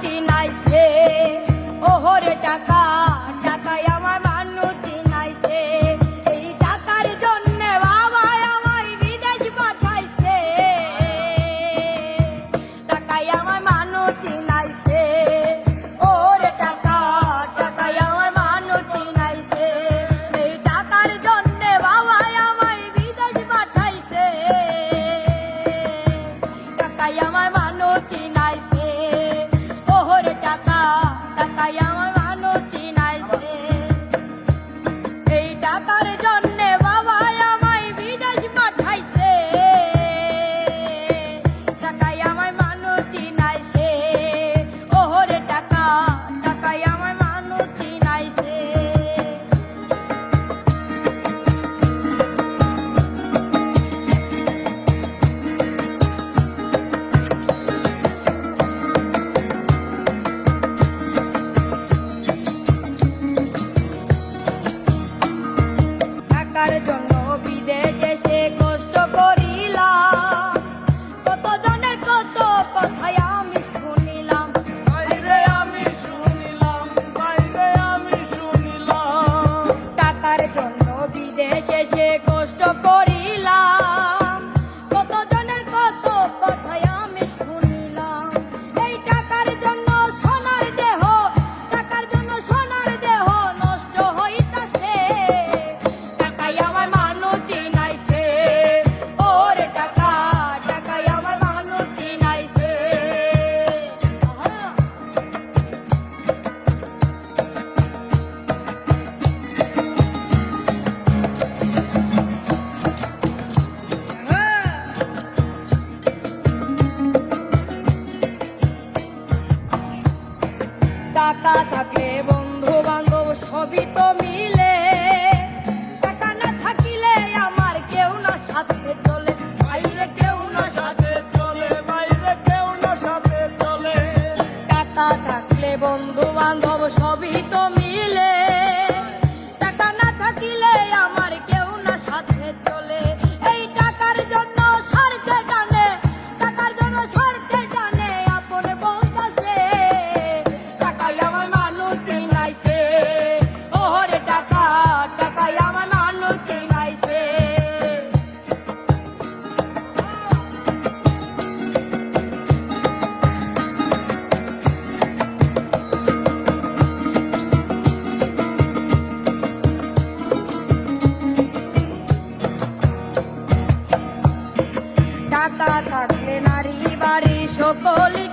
চিনাইছে, ওহরে টাকা টাকায় আমার মানুষ চিনাইছে। এই টাকার জন্য বাবা আমায় বিদেশ পাঠাইছে, টাকায় আমার মানুষ চিনাইছে, ওরে টাকা টাকায় আমার মানুষ চিনাইছে। এই টাকার জন্য বাবা আমায় বিদেশ পাঠাইছে, টাকায় আমার মানুষ চিনাইছে, ওহরে টাকা টাকায় আমার মানুষ চিনাইছে। এই টাকার জন্য বাবা আমায় বিদেশ পাঠাইছে, টাকায় আমার মানুষ চিনাইছে, ওহরে টাকা টাকায় আমার মানুষ চিনাইছে। টাকার জন্য বিদেশে সে কষ্ট করিলাম, কতজনের কত কথাই আমি শুনিলাম, বাইরে আমি শুনিলাম, বাইরে আমি শুনিলাম। টাকার জন্য বিদেশে সে কষ্ট করিলাম, কতজনের কত কথাই আমি শুনিলাম। এই টাকার জন্য সোনার দেহ, টাকার জন্য সোনার দেহ নষ্ট হইতাছে, টাকায় আমার মানুষ চিনাইছে, ওরে টাকা টাকায় আমার মানুষ চিনাইছে। টাকা থাকলে বন্ধু বান্ধব সবই তো মিলে, টাকা না থাকিলে আমার কেউ না সাথে চলে, বাইরে কেউ না সাথে চলে বাইরে কেউ না সাথে চলে। টাকা থাকলে বন্ধু বান্ধব সবই তো মিলে, টাকা না থাকিলে আমার কেউ না সাথে চলে। এই টাকার জন্য স্বার্থে টানে, টাকার জন্য স্বার্থে টানে আপন বলতাছে, টাকায় আমার মানুষ চিনাইছে, ওহরে টাকা টাকায় আমার মানুষ চিনাইছে। টাকা থাকলে নারী বাড়ি সকলি